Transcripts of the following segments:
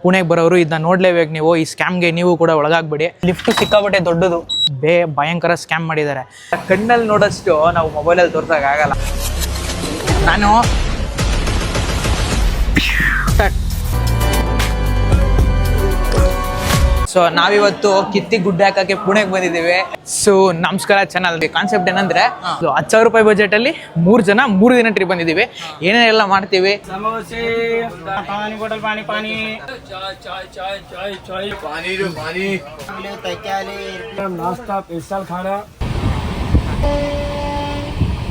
ಪುಣೆಗೆ ಬರೋರು ಇದನ್ನ ನೋಡ್ಲೇಬೇಕು ನೀವು. ಈ ಸ್ಕ್ಯಾಮ್ಗೆ ನೀವು ಕೂಡ ಒಳಗಾಗ್ಬೇಡಿ. ಲಿಫ್ಟ್ ಸಿಕ್ಕಾಬಟ್ಟೆ ದೊಡ್ಡದು, ಭಯಂಕರ ಸ್ಕ್ಯಾಮ್ ಮಾಡಿದ್ದಾರೆ. ಕಣ್ಣಲ್ಲಿ ನೋಡೋಷ್ಟು ನಾವು ಮೊಬೈಲಲ್ಲಿ ತೋರ್ಸೋಕೆ ಆಗಲ್ಲ. ನಾನು ಸೊ ನಾವಿವತ್ತು ಕಿತ್ತಿ ಗುಡ್ಡ ಹಾಕಕ್ಕೆ ಪುಣೆಗೆ ಬಂದಿದ್ದೀವಿ. ಸೊ ನಮಸ್ಕಾರ ಚಾನಲ್. ಕಾನ್ಸೆಪ್ಟ್ ಏನಂದ್ರೆ 10,000 ರೂಪಾಯಿ ಬಜೆಟ್ ಅಲ್ಲಿ 3 ಜನ 3 ದಿನ ಟ್ರಿಪ್ ಬಂದಿದ್ದೀವಿ. ಏನೇನೆಲ್ಲ ಮಾಡ್ತೀವಿ, समोसे, पानी बोतल, पानी पानी, चाय चाय चाय चाय चाय, पानी रो पानी, नाश्ता स्पेशल खाना.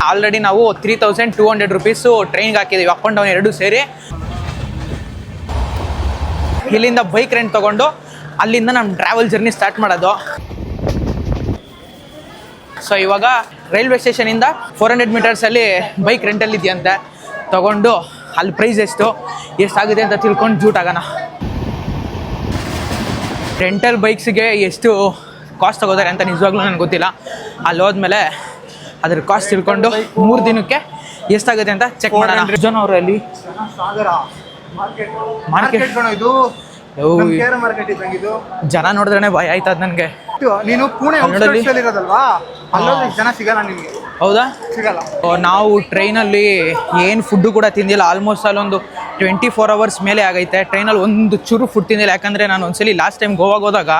ಆಲ್ರೆಡಿ ನಾವು 3,200 ರೂಪೀಸ್ ಟ್ರೈನ್ಗೆ ಹಾಕಿದ್ದೀವಿ, ಅಪ್ ಅಂಡ್ ಡೌನ್ 2 ಸೇರಿ. ಇಲ್ಲಿಂದ ಬೈಕ್ ರೆಂಟ್ ತಗೊಂಡು ಅಲ್ಲಿಂದ ನಮ್ಮ ಟ್ರಾವೆಲ್ ಜರ್ನಿ ಸ್ಟಾರ್ಟ್ ಮಾಡೋದು. ಸೊ ಇವಾಗ ರೈಲ್ವೆ ಸ್ಟೇಷನಿಂದ 400 ಮೀಟರ್ಸಲ್ಲಿ ಬೈಕ್ ರೆಂಟಲ್ಲಿ ಇದೆಯಂತೆ. ತಗೊಂಡು ಅಲ್ಲಿ ಪ್ರೈಸ್ ಎಷ್ಟಾಗುತ್ತೆ ಅಂತ ತಿಳ್ಕೊಂಡು ಜೂಟ್ ಆಗೋಣ. ರೆಂಟಲ್ ಬೈಕ್ಸ್ಗೆ ಎಷ್ಟು ಕಾಸ್ಟ್ ತಗೋತಾರೆ ಅಂತ ನಿಜವಾಗ್ಲೂ ನನಗೆ ಗೊತ್ತಿಲ್ಲ. ಅಲ್ಲಿ ಹೋದ್ಮೇಲೆ ಅದ್ರ ಕಾಸ್ಟ್ ತಿಳ್ಕೊಂಡು 3 ದಿನಕ್ಕೆ ಎಷ್ಟಾಗುತ್ತೆ ಅಂತ ಚೆಕ್ ಮಾಡೋಣ. ಜನ ಅವರಲ್ಲಿ ಜನ ನೋಡಿದ್ರೆ ಭಯ ಆಯ್ತದ ನನಗೆ. ನೀನು ಪುಣೆ ಇರೋದಲ್ವಾ, ಅಲ್ಲೋದ್ರೆ ಜನ ಸಿಗಲ್ಲ ನಿಮಗೆ. ಹೌದಾ? ಸಿಗಲ್ಲ. ನಾವು ಟ್ರೈನಲ್ಲಿ ಏನು ಫುಡ್ಡು ಕೂಡ ತಿಂದಿಲ್ಲ. ಆಲ್ಮೋಸ್ಟ್ ಅಲ್ಲೊಂದು 24 ಅವರ್ಸ್ ಮೇಲೆ ಆಗೈತೆ. ಟ್ರೈನಲ್ಲಿ ಒಂದು ಚೂರು ಫುಡ್ ತಿಂದಿಲ್ಲ. ಯಾಕಂದರೆ ನಾನು ಒಂದ್ಸಲಿ ಲಾಸ್ಟ್ ಟೈಮ್ ಗೋವಾಗೆ ಹೋದಾಗ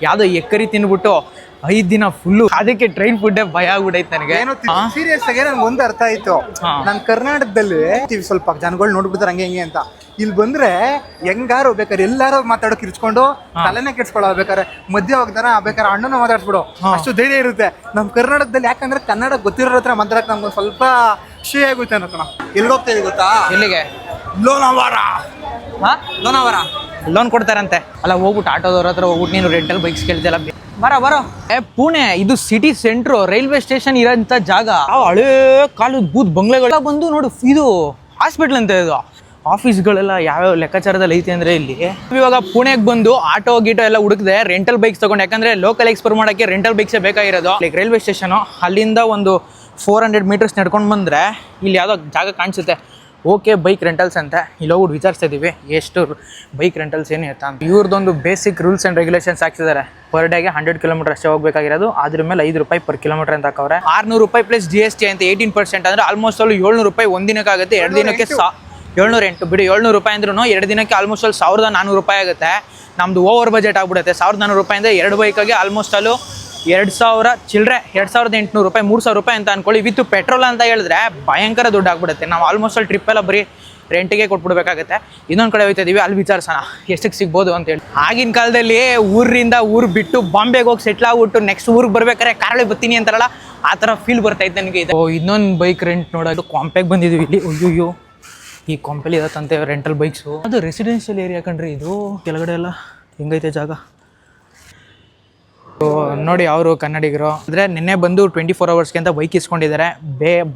ಯಾವುದೋ ಎಕ್ಕರಿ ತಿಂದ್ಬಿಟ್ಟು 5 ದಿನ ಫುಲ್ಲು, ಅದಕ್ಕೆ ಟ್ರೈನ್ ಫುಡ್ಡೇ ಭಯ ಆಗ್ಬಿಡೈತೆ ನನಗೆ. ಸೀರಿಯಸ್ ಆಗಿ ನಂಗೆ ಒಂದು ಅರ್ಥ ಆಯ್ತು. ನಾನು ಕರ್ನಾಟಕದಲ್ಲಿ ಸ್ವಲ್ಪ ಜನಗಳು ನೋಡ್ಬಿಡ್ತಾರೆ ಹಂಗೆ ಹಿಂಗೆ ಅಂತ. ಇಲ್ಲಿ ಬಂದ್ರೆ ಹೆಂಗಾರು ಬೇಕಾರೆ ಎಲ್ಲಾರು ಮಾತಾಡೋಕೆ ಇರ್ಸ್ಕೊಂಡು ತಲೆನೇ ಕೆಡ್ಸ್ಕೊಳ್ಳೋ ಬೇಕಾರೆ ಮಧ್ಯ ಹೋಗ್ದಾರ ಬೇಕಾರೆ ಅಣ್ಣನ ಮಾತಾಡ್ಸ್ಬಿಡು, ಅಷ್ಟು ಧೈರ್ಯ ಇರುತ್ತೆ. ನಮ್ಮ ಕರ್ನಾಟಕದಲ್ಲಿ ಯಾಕಂದ್ರೆ ಕನ್ನಡ ಗೊತ್ತಿರೋ ಹತ್ರ ಮಾತಾಡಕ್ ನಮ್ಗೆ ಸ್ವಲ್ಪ ಖುಷಿ ಆಗುತ್ತೆ ಅನ್ನೋಣ. ಎಲ್ಲಿ ಹೋಗ್ತಾ ಇದೆ ಗೊತ್ತಾ? ಎಲ್ಲಿಗೆ? ಲೋನಾವಾರ. ಲೋನಾವಾರ ಲೋನ್ ಕೊಡ್ತಾರಂತೆ. ಅಲ್ಲ ಹೋಗ್ಬಿಟ್ಟು ಆಟೋದವ್ರ ಹತ್ರ ಹೋಗ್ಬಿಟ್ಟು ನೀನು ರೆಂಟಲ್ ಬೈಕ್ಸ್ ಕೇಳ್ತಿಲ್ಲ. ಬರೋ ಪುಣೆ ಇದು ಸಿಟಿ ಸೆಂಟ್ರು, ರೈಲ್ವೆ ಸ್ಟೇಷನ್ ಇರೋಂಥ ಜಾಗ. ಹಳೇ ಕಾಲದ ಬೂತ್ ಬಂಗ್ಲೆಗಳ ಬಂದು ನೋಡು, ಇದು ಹಾಸ್ಪಿಟ್ಲ್ ಅಂತ. ಇದು ಆಫೀಸ್ಗಳೆಲ್ಲ ಯಾವ್ಯಾವ ಲೆಕ್ಕಾಚಾರದಲ್ಲಿ ಐತೆ ಅಂದರೆ ಇಲ್ಲಿ. ಇವಾಗ ಪುಣೆಗೆ ಬಂದು ಆಟೋ ಗೀಟೋ ಎಲ್ಲ ಹುಡುಕಿದೆ, ರೆಂಟಲ್ ಬೈಕ್ಸ್ ತೊಗೊಂಡು. ಯಾಕಂದರೆ ಲೋಕಲ್ ಎಕ್ಸ್ಪ್ಲೋರ್ ಮಾಡೋಕ್ಕೆ ರೆಂಟಲ್ ಬೈಕ್ಸೇ ಬೇಕಾಗಿರೋದು. ಲೈಕ್ ರೈಲ್ವೆ ಸ್ಟೇಷನು, ಅಲ್ಲಿಂದ ಒಂದು 400 ಮೀಟರ್ಸ್ ನಡ್ಕೊಂಡು ಬಂದರೆ ಇಲ್ಲಿ ಯಾವುದೋ ಜಾಗ ಕಾಣಿಸುತ್ತೆ. ಓಕೆ ಬೈಕ್ ರೆಂಟಲ್ಸ್ ಅಂತ ಇಲ್ಲಿ ಹೋಗ್ಬಿಟ್ಟು ವಿಚಾರಿಸ್ತಾ ಇದ್ದೀವಿ ಎಷ್ಟು ಬೈಕ್ ರೆಂಟಲ್ಸ್ ಏನು ಇರ್ತಾ ಅಂತ. ಇವ್ರದ್ದೊಂದು ಬೇಸಿಕ್ ರೂಲ್ಸ್ ಆ್ಯಂಡ್ ರೆಗ್ಯುಲೇಷನ್ಸ್ ಹಾಕ್ತಿದ್ದಾರೆ. ಪರ್ ಡೇಗೆ 100 ಕಿಲೋಮೀಟರ್ ಅಷ್ಟೇ ಹೋಗಬೇಕಾಗಿರೋದು. ಅದ್ರ ಮೇಲೆ 5 ರೂಪಾಯಿ ಪರ್ ಕಿಲೋಮೀಟರ್ ಅಂತ ಹಾಕವ್ರೆ. 600 ರೂಪಾಯಿ ಪ್ಲಸ್ GST ಅಂತ 18% ಅಂದರೆ ಆಲ್ಮೋಸ್ಟ್ ಅಲ್ಲಿ 700 ರೂಪಾಯಿ ಒಂದು ದಿನಕ್ಕಾಗುತ್ತೆ. 2 ದಿನಕ್ಕೆ 708 ಬಿಡಿ, 700 ರೂಪಾಯಿ ಅಂದ್ರೂ 2 ದಿನಕ್ಕೆ ಆಲ್ಮೋಸ್ಟ್ ಅಲ್ಲಿ 1,400 ರೂಪಾಯಿ ಆಗುತ್ತೆ. ನಮ್ಮದು ಓವರ್ ಬಜೆಟ್ ಆಗ್ಬಿಡುತ್ತೆ. 1,400 ರೂಪಾಯಿಂದ 2 ಬೈಕಾಗಿ ಆಲ್ಮೋಸ್ಟ್ ಅಲ್ಲೂ 2,000 ಚಿಲ್ಲರೆ, 2,800 ರೂಪಾಯಿ, 3,000 ರೂಪಾಯಿ ಅಂತ ಅನ್ಕೊಳ್ಳಿ. ವಿತ್ ಪೆಟ್ರೋಲ್ ಅಂತ ಹೇಳಿದ್ರೆ ಭಯಂಕರ ದುಡ್ಡು ಆಗ್ಬಿಡುತ್ತೆ. ನಾವು ಆಲ್ಮೋಸ್ಟ್ ಅಲ್ಲಿ ಟ್ರಿಪ್ ಎಲ್ಲ ಬರೀ ರೆಂಟಿಗೆ ಕೊಟ್ಬಿಡ್ಬೇಕಾಗತ್ತೆ. ಇನ್ನೊಂದು ಕಡೆ ಹೋಗ್ತಾ ಇದೀವಿ, ಅಲ್ಲಿ ವಿಚಾರಿಸೋಣ ಎಷ್ಟಕ್ಕೆ ಸಿಗ್ಬೋದು ಅಂತೇಳಿ. ಆಗಿನ ಕಾಲದಲ್ಲಿ ಊರಿಂದ ಊರು ಬಿಟ್ಟು ಬಾಂಬೆಗೆ ಹೋಗಿ ಸೆಟ್ಲ್ ಆಗ್ಬಿಟ್ಟು ನೆಕ್ಸ್ಟ್ ಊರಿಗೆ ಬರ್ಬೇಕಾದ್ರೆ ಕಾರಳೆ ಬರ್ತೀನಿ ಅಂತಾರಲ್ಲ, ಆ ಥರ ಫೀಲ್ ಬರ್ತೈತೆ ನನಗೆ. ಇದು ಇನ್ನೊಂದು ಬೈಕ್ ರೆಂಟ್ ನೋಡೋದು. ಕಾಂಪೆಗೆ ಬಂದಿದ್ದೀವಿ ಇಲ್ಲಿ. ಅಯ್ಯೋ ಈ ಕಾಂಪೆಲಿ ಇರತ್ತಂತೆ ರೆಂಟಲ್ ಬೈಕ್ಸು. ಅದು ರೆಸಿಡೆನ್ಷಿಯಲ್ ಏರಿಯಾ ಕಣ್ರಿ ಇದು. ಕೆಳಗಡೆ ಎಲ್ಲ ಹೆಂಗೈತೆ ಜಾಗ ನೋಡಿ. ಅವರು ಕನ್ನಡಿಗರು ಅಂದರೆ ನಿನ್ನೆ ಬಂದು 24 ಅವರ್ಸ್ಗೆ ಅಂತ ಬೈಕ್ ಇಸ್ಕೊಂಡಿದ್ದಾರೆ.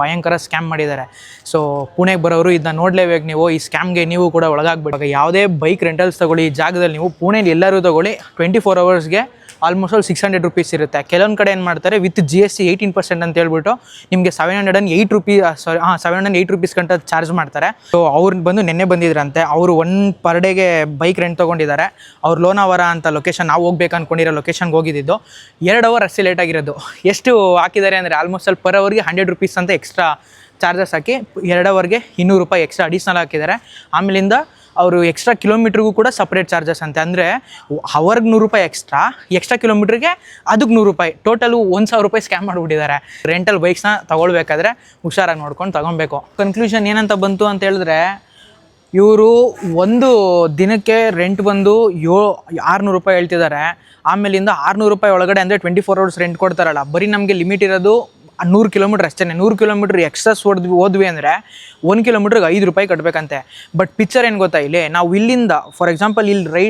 ಭಯಂಕರ ಸ್ಕ್ಯಾಮ್ ಮಾಡಿದ್ದಾರೆ. ಸೊ ಪುಣೆಗೆ ಬರೋರು ಇದನ್ನ ನೋಡಲೇಬೇಕು ನೀವು. ಈ ಸ್ಕ್ಯಾಮ್ಗೆ ನೀವು ಕೂಡ ಒಳಗಾಗ್ಬಿಟ್ಟು ಯಾವುದೇ ಬೈಕ್ ರೆಂಟಲ್ಸ್ ತೊಗೊಳ್ಳಿ ಈ ಜಾಗದಲ್ಲಿ ನೀವು ಪುಣೆಲಿ ಎಲ್ಲರೂ ತೊಗೊಳ್ಳಿ 24 ಅವರ್ಸ್ಗೆ ಆಲ್ಮೋಸ್ಟ್ ಅಲ್ಲಿ 600 ರೂಪೀಸ್ ಇರುತ್ತೆ. ಕೆಲವೊಂದು ಕಡೆ ಏನು ಮಾಡ್ತಾರೆ ವಿತ್ GST 18% ಅಂತ ಹೇಳ್ಬಿಟ್ಟು ನಿಮಗೆ 708 ರೂಪೀಸ್, ಸಾರಿ 708 ರೂಪೀಸ್ ಗಂಟ ಚಾರ್ಜ್ ಮಾಡ್ತಾರೆ. ಸೊ ಅವ್ರು ಬಂದು ನೆನ್ನೆ ಬಂದಿದ್ರಂತೆ. ಅವರು 1 ಪರ್ ಡೇಗೆ ಬೈಕ್ ರೆಂಟ್ ತೊಗೊಂಡಿದ್ದಾರೆ. ಅವ್ರು ಲೋನಾವಾರ ಅಂತ ಲೊಕೇಶನ್, ನಾವು ಹೋಗ್ಬೇಕು ಅಂದ್ಕೊಂಡಿರೋ ಲೊಕೇಶನ್ಗೆ ಹೋಗಿದ್ದು. 2 ಅವರ್ ಅಷ್ಟೇ ಲೇಟ್ ಆಗಿರೋದು. ಎಷ್ಟು ಹಾಕಿದ್ದಾರೆ ಅಂದರೆ ಆಲ್ಮೋಸ್ಟ್ ಅಲ್ಲಿ ಪರ್ ಅವರ್ಗೆ 100 ರೂಪೀಸ್ ಅಂತ ಎಕ್ಸ್ಟ್ರಾ ಚಾರ್ಜಸ್ ಹಾಕಿ 2 ಅವರ್ಗೆ 200 ರೂಪಾಯಿ ಎಕ್ಸ್ಟ್ರಾ ಅಡಿಷ್ನಲ್ ಹಾಕಿದ್ದಾರೆ. ಆಮೇಲಿಂದ ಅವರು ಎಕ್ಸ್ಟ್ರಾ ಕಿಲೋಮೀಟ್ರಿಗೂ ಕೂಡ ಸಪ್ರೇಟ್ ಚಾರ್ಜಸ್ ಅಂತೆ. ಅಂದರೆ ಅವರ್ಗೆ 100 ರೂಪಾಯಿ ಎಕ್ಸ್ಟ್ರಾ ಕಿಲೋಮೀಟ್ರಿಗೆ ಅದಕ್ಕೆ 100 ರೂಪಾಯಿ, ಟೋಟಲು 1,000 ರೂಪಾಯಿ ಸ್ಕ್ಯಾಮ್ ಮಾಡಿಬಿಟ್ಟಿದ್ದಾರೆ. ರೆಂಟಲ್ ಬೈಕ್ಸ್ನ ತೊಗೊಳ್ಬೇಕಾದ್ರೆ ಹುಷಾರಾಗಿ ನೋಡ್ಕೊಂಡು ತೊಗೊಬೇಕು. ಕನ್ಕ್ಲೂಷನ್ ಏನಂತ ಬಂತು ಅಂತ ಹೇಳಿದ್ರೆ, ಇವರು ಒಂದು ದಿನಕ್ಕೆ ರೆಂಟ್ ಬಂದು 600 ರೂಪಾಯಿ ಹೇಳ್ತಿದ್ದಾರೆ. ಆಮೇಲಿಂದ 600 ರೂಪಾಯಿ ಒಳಗಡೆ ಅಂದರೆ 24 ಅವರ್ಸ್ ರೆಂಟ್ ಕೊಡ್ತಾರಲ್ಲ, ಬರೀ ನಮಗೆ ಲಿಮಿಟ್ ಇರೋದು 100 ಕಿಲೋಮೀಟ್ರ್ ಅಷ್ಟೇ. 100 ಕಿಲೋಮೀಟ್ರ್ ಎಕ್ಸಸ್ ಹೋದ್ವಿ ಅಂದರೆ 1 ಕಿಲೋಮೀಟ್ರಿಗೆ 5 ರೂಪಾಯಿ ಕಟ್ಟಬೇಕಂತೆ. ಬಟ್ ಪಿಕ್ಚರ್ ಏನು ಗೊತ್ತಾ, ಇಲ್ಲಿ ನಾವು ಇಲ್ಲಿಂದ ಫಾರ್ ಎಕ್ಸಾಂಪಲ್ ಇಲ್ಲಿ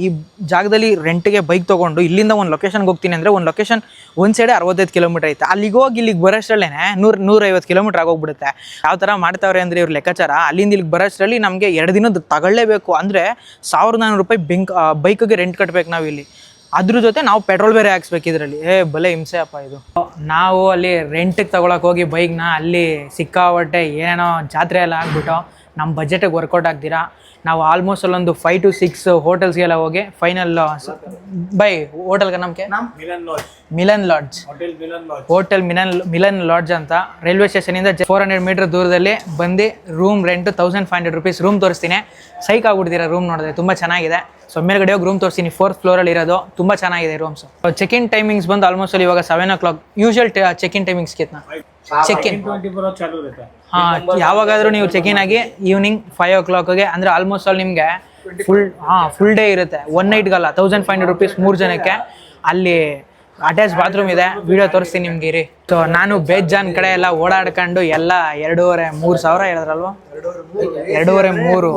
ಈ ಜಾಗದಲ್ಲಿ ರೆಂಟಿಗೆ ಬೈಕ್ ತೊಗೊಂಡು ಇಲ್ಲಿಂದ ಒಂದು ಲೊಕೇಶನ್ಗೆ ಹೋಗ್ತೀನಿ ಅಂದರೆ ಒಂದು ಲೊಕೇಶನ್ ಒಂದು ಸೈಡೆ 65 ಕಿಲೋಮೀಟ್ರ್ ಐತೆ. ಅಲ್ಲಿಗೆ ಹೋಗಿ ಇಲ್ಲಿಗೆ ಬರೋಷ್ಟರಲ್ಲೇ 150 ಕಿಲೋಮೀಟ್ರ್ ಆಗೋಗ್ಬಿಡುತ್ತೆ. ಯಾವ ಥರ ಮಾಡ್ತಾವ್ರೆ ಅಂದರೆ ಇವ್ರ ಲೆಕ್ಕಾಚಾರ, ಅಲ್ಲಿಂದ ಇಲ್ಲಿಗೆ ಬರೋಷ್ಟರಲ್ಲಿ ನಮಗೆ 2 ದಿನದ ತಗೊಳ್ಳೇಬೇಕು. ಅಂದರೆ 1,400 ರೂಪಾಯಿ ಬೈಕಿಗೆ ರೆಂಟ್ ಕಟ್ಟಬೇಕು ನಾವು ಇಲ್ಲಿ. ಅದ್ರ ಜೊತೆ ನಾವು ಪೆಟ್ರೋಲ್ ಬೇರೆ ಹಾಕ್ಸ್ಬೇಕು ಇದರಲ್ಲಿ. ಬಲೆ ಹಿಂಸೆ ಅಪ್ಪ ಇದು. ನಾವು ಅಲ್ಲಿ ರೆಂಟಿಗೆ ತಗೊಳಕ್ಕೆ ಹೋಗಿ ಬೈಕ್ನ ಅಲ್ಲಿ ಸಿಕ್ಕಾಬಟ್ಟೆ ಏನೇನೋ ಜಾತ್ರೆ ಎಲ್ಲ ಆಗ್ಬಿಟ್ಟು ನಮ್ಮ ಬಜೆಟಿಗೆ ವರ್ಕೌಟ್ ಆಗ್ತೀರಾ. ನಾವು ಆಲ್ಮೋಸ್ಟ್ ಅಲ್ಲೊಂದು 5 to 6 ಹೋಟೆಲ್ಸ್ಗೆಲ್ಲ ಹೋಗಿ ಫೈನಲ್ ಬೈ ಹೋಟೆಲ್ಗೆ ನಮಗೆ Milan lodge hotel Milan lodge ಅಂತ ರೈಲ್ವೆ ಸ್ಟೇಷನಿಂದ 400 ಮೀಟರ್ ದೂರದಲ್ಲಿ ಬಂದು ರೂಮ್ ರೆಂಟ್ 1500 ರೂಪೀಸ್ ರೂಮ್ ತೋರಿಸ್ತೀನಿ. ಸೈಕ್ ಆಗ್ಬಿಡ್ತೀರಾ ರೂಮ್ ನೋಡಿದ್ರೆ, ತುಂಬ ಚೆನ್ನಾಗಿದೆ. ಸೊ ಮೇಲ್ಗಡೆ ಹೋಗಿ ರೂಮ್ ತೋರಿಸ್ತೀನಿ, 4th ಫ್ಲೋರಲ್ಲಿ ಇರೋದು, ತುಂಬ ಚೆನ್ನಾಗಿದೆ ರೂಮ್ಸ್. ಚೆಕ್ ಇನ್ ಟೈಮಿಂಗ್ಸ್ ಬಂದು ಆಲ್ಮೋಸ್ಟ್ ಅಲ್ಲಿ ಇವಾಗ 7 o'clock usual check in timings ಕಿತ್ನಾ ಚೆಕ್ ಇನ್ ಹಾಂ, ಯಾವಾಗಾದರೂ ನೀವು ಚೆಕ್ ಇನ್ ಆಗಿ ಈವ್ನಿಂಗ್ 5 o'clockಗೆ ಅಂದರೆ ಆಲ್ಮೋಸ್ಟ್ ಅಲ್ಲಿ ನಿಮಗೆ ಫುಲ್ ಡೇ ಇರುತ್ತೆ. 1 ನೈಟ್ಗಲ್ಲ, 1500 ರೂಪೀಸ್ 3 ಜನಕ್ಕೆ. ಅಲ್ಲಿ ಅಟ್ಯಾಚ್ ಬಾತ್ರೂಮ್ ಇದೆ, ವಿಡಿಯೋ ತೋರಿಸ್ತೀನಿ ನಿಮ್ಗೆ ಇರಿ. ಸೊ ನಾನು ಬೇಜಾನ್ ಕಡೆ ಎಲ್ಲ ಓಡಾಡ್ಕೊಂಡು ಎಲ್ಲ 2,500-3 ಸಾವಿರ ಹೇಳಿದ್ರಲ್ವ, 2,500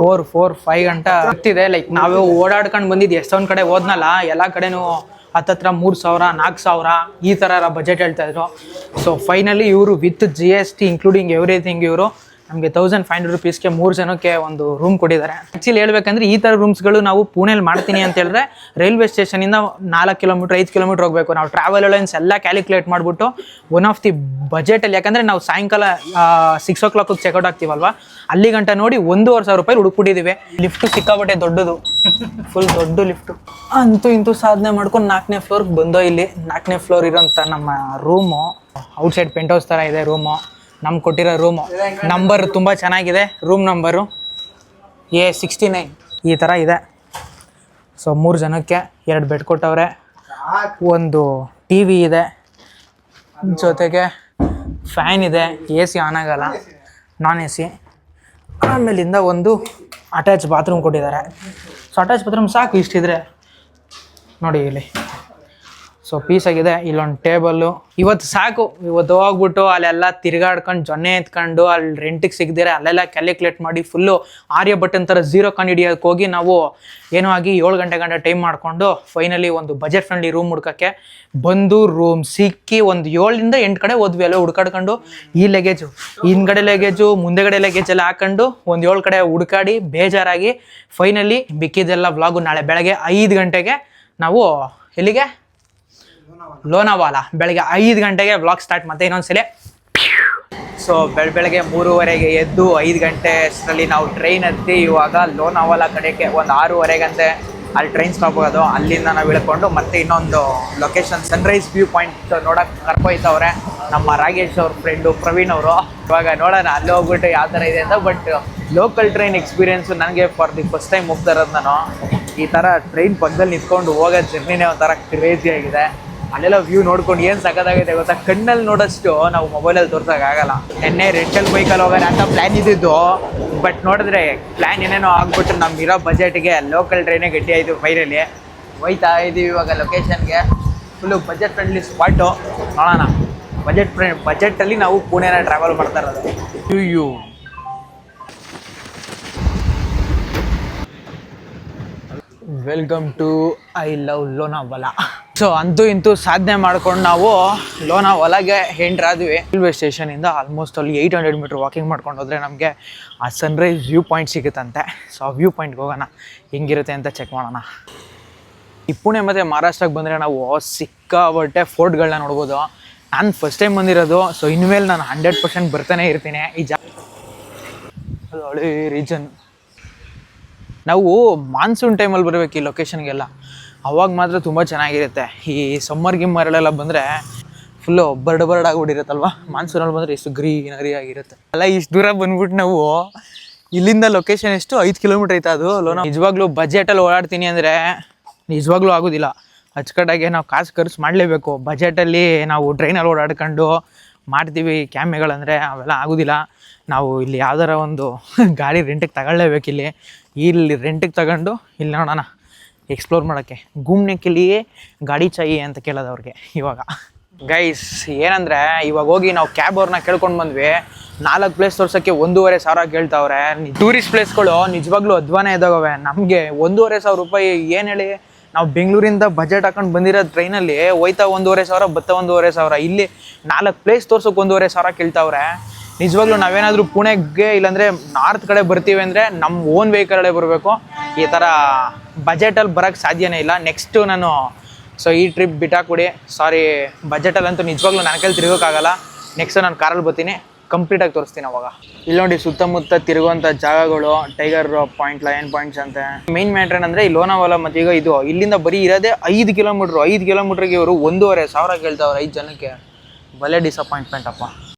4 5 ಗಂಟೆ ಆಗ್ತಿದೆ. ಲೈಕ್ ನಾವು ಓಡಾಡ್ಕೊಂಡು ಬಂದಿದ್ದು ಎಷ್ಟೊಂದು ಕಡೆ ಹೋದ್ನಲ್ಲ, ಎಲ್ಲ ಕಡೆನೂ ಹತ್ತತ್ರ 3,000 4,000 ಈ ಥರ ಬಜೆಟ್ ಹೇಳ್ತಾ ಇದ್ರು. ಸೊ ಫೈನಲಿ ಇವರು ವಿತ್ GST ಇನ್ಕ್ಲೂಡಿಂಗ್ ಎವ್ರಿಥಿಂಗ್ ಇವರು ನಮಗೆ 1500 ರೂಪೀಸ್ಗೆ 3 ಜನಕ್ಕೆ ಒಂದು ರೂಮ್ ಕೊಟ್ಟಿದ್ದಾರೆ. ಆ್ಯಕ್ಚುಲಿ ಹೇಳ್ಬೇಕಂದ್ರೆ ಈ ಥರ ರೂಮ್ಸ್ಗಳು ನಾವು ಪುಣೆಲಿ ಮಾಡ್ತೀನಿ ಅಂತ ಹೇಳಿದ್ರೆ ರೈಲ್ವೆ ಸ್ಟೇಷನಿಂದ 4 ಕಿಲೋಮೀಟ್ರ್ 5 ಕಿಲೋಮೀಟ್ರ್ ಹೋಗಬೇಕು. ನಾವು ಟ್ರಾವೆಲ್ ಅಲೌನ್ಸ್ ಎಲ್ಲ ಕ್ಯಾಲ್ಕುಲೇಟ್ ಮಾಡಿಬಿಟ್ಟು ಒನ್ ಆಫ್ ದಿ ಬಜೆಟಲ್ಲಿ, ಯಾಕಂದರೆ ನಾವು ಸಾಯಂಕಾಲ 6 o'clock ಚೆಕ್ಔಟ್ ಆಗ್ತೀವಲ್ವ, ಅಲ್ಲಿ ಗಂಟ ನೋಡಿ 1,500 ರೂಪಾಯಿ ಹುಡುಕ್ಬಿಟ್ಟಿದ್ದೀವಿ. ಲಿಫ್ಟು ಸಿಕ್ಕಾಬಟ್ಟೆ ದೊಡ್ಡದು, ಫುಲ್ ದೊಡ್ಡ ಲಿಫ್ಟು. ಅಂತೂ ಇಂತೂ ಸಾಧನೆ ಮಾಡ್ಕೊಂಡು 4ನೇ ಫ್ಲೋರ್ಗೆ ಬಂದೋ. ಇಲ್ಲಿ 4ನೇ ಫ್ಲೋರ್ ಇರೋಂಥ ನಮ್ಮ ರೂಮು ಔಟ್ಸೈಡ್ ಪೆಂಟ್ ಹೌಸ್ ಥರ ಇದೆ ರೂಮು. ನಮ್ಗೆ ಕೊಟ್ಟಿರೋ ರೂಮು ನಂಬರ್ ತುಂಬ ಚೆನ್ನಾಗಿದೆ. ರೂಮ್ ನಂಬರು A69 ಈ ಥರ ಇದೆ. ಸೊ 3 ಜನಕ್ಕೆ 2 ಬೆಡ್ ಕೊಟ್ಟವ್ರೆ, ಒಂದು TV ಇದೆ, ಜೊತೆಗೆ ಫ್ಯಾನ್ ಇದೆ, AC ಆನ್ ಆಗಲ್ಲ, ನಾನ್ AC. ಆಮೇಲಿಂದ ಒಂದು ಅಟ್ಯಾಚ್ ಬಾತ್ರೂಮ್ ಕೊಟ್ಟಿದ್ದಾರೆ. ಸೊ ಅಟ್ಯಾಚ್ ಬಾತ್ರೂಮ್ ಸಾಕು ಇಷ್ಟಿದ್ರೆ ನೋಡಿ ಇಲ್ಲಿ. ಸೊ ಪೀಸಾಗಿದೆ. ಇಲ್ಲೊಂದು ಟೇಬಲ್ಲು. ಇವತ್ತು ಸಾಕು, ಇವತ್ತು ಹೋಗ್ಬಿಟ್ಟು ಅಲ್ಲೆಲ್ಲ ತಿರ್ಗಾಡ್ಕೊಂಡು ಜೊನ್ನೆ ಎತ್ಕೊಂಡು ಅಲ್ಲಿ ರೆಂಟಿಗೆ ಸಿಗದಿರ ಅಲ್ಲೆಲ್ಲ ಕ್ಯಾಲ್ಕುಲೇಟ್ ಮಾಡಿ ಫುಲ್ಲು ಆರ್ಯಭಟ್ಟನ್ ಥರ 0 ಕಂಡುಹಿಡಿಯೋಕ್ಕೆ ಹೋಗಿ ನಾವು ಏನೋ ಆಗಿ 7 ಗಂಟೆ ಟೈಮ್ ಮಾಡಿಕೊಂಡು ಫೈನಲಿ ಒಂದು ಬಜೆಟ್ ಫ್ರೆಂಡ್ಲಿ ರೂಮ್ ಹುಡ್ಕೋಕ್ಕೆ ಬಂದು ರೂಮ್ ಸಿಕ್ಕಿ ಒಂದು 7 to 8 ಕಡೆ ಹೋದ್ವಿ. ಅಲ್ಲೇ ಹುಡ್ಕಾಡ್ಕೊಂಡು ಈ ಲಗೇಜು, ಹಿಂದ್ಗಡೆ ಲಗೇಜು, ಮುಂದೆಗಡೆ ಲಗೇಜ್ ಎಲ್ಲ ಹಾಕೊಂಡು ಒಂದು 7 ಕಡೆ ಹುಡ್ಕಾಡಿ ಬೇಜಾರಾಗಿ ಫೈನಲಿ ಮಿಕ್ಕಿದೆಲ್ಲ ವ್ಲಾಗು ನಾಳೆ ಬೆಳಗ್ಗೆ 5 ಗಂಟೆಗೆ ನಾವು ಎಲ್ಲಿಗೆ ಲೋನಾವಾಲ ಬೆಳಗ್ಗೆ 5 ಗಂಟೆಗೆ ವ್ಲಾಗ್ ಸ್ಟಾರ್ಟ್. ಮತ್ತೆ ಇನ್ನೊಂದ್ಸಲ ಸೊ ಬೆಳಗ್ಗೆ 3:30ಗೆ ಎದ್ದು 5 ಗಂಟೆ ಅಷ್ಟರಲ್ಲಿ ನಾವು ಟ್ರೈನ್ ಹತ್ತಿ ಇವಾಗ ಲೋನಾವಾಲ ಕಡೆಗೆ ಒಂದು 6:30 ಅಲ್ಲಿ ಟ್ರೈನ್ ಸ್ಟಾಪ್ ಆಗೋದು. ಅಲ್ಲಿಂದ ನಾವು ಇಳ್ಕೊಂಡು ಮತ್ತೆ ಇನ್ನೊಂದು ಲೊಕೇಶನ್ ಸನ್ರೈಸ್ ವ್ಯೂ ಪಾಯಿಂಟ್ ನೋಡೋಕೆ ಕರ್ಕೊಯ್ತವ್ರೆ ನಮ್ಮ ರಾಗೇಶ್ ಅವ್ರ ಫ್ರೆಂಡು ಪ್ರವೀಣ್ ಅವರು. ಇವಾಗ ನೋಡೋಣ ಅಲ್ಲಿ ಹೋಗ್ಬಿಟ್ಟು ಯಾವ ಥರ ಇದೆ ಅಂತ. ಬಟ್ ಲೋಕಲ್ ಟ್ರೈನ್ ಎಕ್ಸ್ಪೀರಿಯೆನ್ಸು ನನಗೆ ಫಾರ್ ದಿ ಫಸ್ಟ್ ಟೈಮ್ ಹೋಗ್ತಾ ಇರೋದು ನಾನು. ಈ ಥರ ಟ್ರೈನ್ ಪಕ್ಕದಲ್ಲಿ ನಿಂತ್ಕೊಂಡು ಹೋಗೋ ಜರ್ನಿನೇ ಒಂಥರ ಕ್ರೇಜಿ ಆಗಿದೆ. ಅಲ್ಲೆಲ್ಲ ವ್ಯೂ ನೋಡ್ಕೊಂಡು ಏನು ಸಖತ್ತಾಗೈತೆ ಗೊತ್ತಾ, ಕಣ್ಣಲ್ಲಿ ನೋಡೋಷ್ಟು ನಾವು ಮೊಬೈಲಲ್ಲಿ ತೋರ್ಸೋಕ್ಕಾಗಲ್ಲ. ನೆನ್ನೆ ರೆಂಟಲ್ ಬೈಕಲ್ಲಿ ಹೋಗೋಣ ಅಂತ ಪ್ಲ್ಯಾನ್ ಇದ್ದಿದ್ದು, ಬಟ್ ನೋಡಿದ್ರೆ ಪ್ಲ್ಯಾನ್ ಏನೇನೋ ಆಗ್ಬಿಟ್ಟು ನಮ್ಗಿರೋ ಬಜೆಟ್ಗೆ ಲೋಕಲ್ ಟ್ರೈನೇ ಗಟ್ಟಿ ಆಯಿತು. ಫೈನಲಿ ಹೋಯ್ತಾ ಇದ್ದೀವಿ ಇವಾಗ ಲೊಕೇಶನ್ಗೆ. Full budget friendly spot. ನೋಡೋಣ, ಬಜೆಟಲ್ಲಿ ನಾವು ಪುಣೆನ ಟ್ರಾವೆಲ್ ಮಾಡ್ತಾ ಇರೋದು. Welcome to I love Lonavala. So ಅಂತೂ ಇಂತೂ ಸಾಧನೆ ಮಾಡ್ಕೊಂಡು ನಾವು ಲೋನಾವಾಲಾಗೆ ಎಂಟ್ರಾದ್ವಿ. ರೈಲ್ವೆ ಸ್ಟೇಷನಿಂದ ಆಲ್ಮೋಸ್ಟ್ ಅಲ್ಲಿ 800 ಮೀಟ್ರ್ ವಾಕಿಂಗ್ ಮಾಡ್ಕೊಂಡು ಹೋದರೆ ನಮಗೆ ಆ ಸನ್ರೈಸ್ ವ್ಯೂ ಪಾಯಿಂಟ್ ಸಿಗುತ್ತಂತೆ. ಸೊ ಆ ವ್ಯೂ ಪಾಯಿಂಟ್ಗೆ ಹೋಗೋಣ, ಹೆಂಗಿರುತ್ತೆ ಅಂತ ಚೆಕ್ ಮಾಡೋಣ. ಈ ಪುಣೆ ಮತ್ತು ಮಹಾರಾಷ್ಟ್ರಕ್ಕೆ ಬಂದರೆ ನಾವು ಸಿಕ್ಕಾಬಟ್ಟೆ ಫೋರ್ಟ್ಗಳನ್ನ ನೋಡ್ಬೋದು. ನಾನು ಫಸ್ಟ್ ಟೈಮ್ ಬಂದಿರೋದು, ಸೊ ಇನ್ಮೇಲೆ ನಾನು 100% ಬರ್ತಾನೆ ಇರ್ತೀನಿ. ಅದು ಹಳೆ ರೀಜನ್. ನಾವು ಮಾನ್ಸೂನ್ ಟೈಮಲ್ಲಿ ಬರಬೇಕು ಈ ಲೊಕೇಶನ್ಗೆಲ್ಲ, ಅವಾಗ ಮಾತ್ರ ತುಂಬ ಚೆನ್ನಾಗಿರುತ್ತೆ. ಈ ಸಮ್ಮರ್ ಗಿಮ್ಮರಲ್ಲೆಲ್ಲ ಬಂದರೆ ಫುಲ್ಲು ಬರ್ಡ್ ಆಗಿಬಿಟ್ಟಿರುತ್ತಲ್ವ. ಮಾನ್ಸೂನಲ್ಲಿ ಬಂದರೆ ಎಷ್ಟು ಗ್ರೀನರಿ ಆಗಿರುತ್ತೆ ಅಲ್ಲ. ಇಷ್ಟು ದೂರ ಬಂದ್ಬಿಟ್ಟು ನಾವು ಇಲ್ಲಿಂದ ಲೊಕೇಶನ್ ಎಷ್ಟು 5 ಕಿಲೋಮೀಟ್ರ್ ಐತೆ ಅದು ಲೋನ. ನಿಜವಾಗ್ಲೂ ಬಜೆಟಲ್ಲಿ ಓಡಾಡ್ತೀನಿ ಅಂದರೆ ನಿಜವಾಗ್ಲೂ ಆಗೋದಿಲ್ಲ. ಅಚ್ಚುಕಟ್ಟಾಗಿ ನಾವು ಕಾಸು ಖರ್ಚು ಮಾಡಲೇಬೇಕು. ಬಜೆಟಲ್ಲಿ ನಾವು ಟ್ರೈನಲ್ಲಿ ಓಡಾಡ್ಕೊಂಡು ಮಾಡ್ತೀವಿ ಕ್ಯಾಮೆಗಳಂದರೆ ಅವೆಲ್ಲ ಆಗೋದಿಲ್ಲ. ನಾವು ಇಲ್ಲಿ ಯಾವ್ದಾರ ಒಂದು ಗಾಡಿ ರೆಂಟಿಗೆ ತಗೊಳ್ಳೇಬೇಕು. ಇಲ್ಲಿ ರೆಂಟಿಗೆ ತಗೊಂಡು ಇಲ್ಲಿ ನೋಡೋಣ ಎಕ್ಸ್ಪ್ಲೋರ್ ಮಾಡೋಕ್ಕೆ. ಗೂಮ್ನೆಕ್ಕಿಲಿಯೇ ಗಾಡಿ ಚಾಯಿ ಅಂತ ಕೇಳೋದು ಅವ್ರಿಗೆ. ಇವಾಗ ಗೈಸ್ ಏನಂದರೆ ಇವಾಗ ಹೋಗಿ ನಾವು ಕ್ಯಾಬ್ ಅವ್ರನ್ನ ಕೇಳ್ಕೊಂಡು ಬಂದ್ವಿ. 4 ಪ್ಲೇಸ್ ತೋರ್ಸೋಕ್ಕೆ 1,500 ಕೇಳ್ತಾವ್ರೆ. ಟೂರಿಸ್ಟ್ ಪ್ಲೇಸ್ಗಳು ನಿಜವಾಗ್ಲೂ ಅಧ್ವಾನ ಇದಾಗವೆ. ನಮಗೆ 1,500 ರೂಪಾಯಿ ಏನು ಹೇಳಿ, ನಾವು ಬೆಂಗಳೂರಿಂದ ಬಜೆಟ್ ಹಾಕೊಂಡು ಬಂದಿರೋ ಟ್ರೈನಲ್ಲಿ ಹೋಯ್ತಾ 1,500 ಬತ್ತ 1,500. ಇಲ್ಲಿ 4 ಪ್ಲೇಸ್ ತೋರ್ಸೋಕೆ 1,500 ಕೇಳ್ತಾವ್ರೆ. ನಿಜವಾಗ್ಲೂ ನಾವೇನಾದರೂ ಪುಣೆಗೆ ಇಲ್ಲಾಂದರೆ ನಾರ್ತ್ ಕಡೆ ಬರ್ತೀವಿ ಅಂದರೆ ನಮ್ಮ ಓನ್ ವೆಹಿಕಲೇ ಬರಬೇಕು. ಈ ಥರ ಬಜೆಟಲ್ಲಿ ಬರೋಕ್ಕೆ ಸಾಧ್ಯನೇ ಇಲ್ಲ. ನೆಕ್ಸ್ಟು ನಾನು ಸೊ ಈ ಟ್ರಿಪ್ ಬಿಟ್ಟಾಕ್ಬಿಡಿ. ಸಾರಿ, ಬಜೆಟಲ್ಲಂತೂ ನಿಜವಾಗ್ಲೂ ನನ್ನ ಕೈಲಿ ತಿರುಗೋಕ್ಕಾಗಲ್ಲ. ನೆಕ್ಸ್ಟು ನಾನು ಕಾರಲ್ಲಿ ಬರ್ತೀನಿ. ಕಂಪ್ಲೀಟಾಗಿ ತೋರಿಸ್ತೀನಿ ಅವಾಗ. ಇಲ್ಲಿ ನೋಡಿ ಸುತ್ತಮುತ್ತ ತಿರುಗುವಂಥ ಜಾಗಗಳು, ಟೈಗರ್ ಪಾಯಿಂಟ್, ಲಯನ್ ಪಾಯಿಂಟ್ಸ್ ಅಂತ. ಮೇನ್ ಮ್ಯಾಟ್ರ್ ಏನಂದರೆ ಈ ಲೋನಾವಾಲ ಮತ್ತು ಈಗ ಇದು ಇಲ್ಲಿಂದ ಬರೀ ಇರೋದೇ 5 ಕಿಲೋಮೀಟ್ರಿಗೆ ಇವರು 1,500,000 ಕೇಳ್ತಾವ್ರೆ 5 ಜನಕ್ಕೆ. ಭಲೇ ಡಿಸಪಾಯಿಂಟ್ಮೆಂಟ್ ಅಪ್ಪ.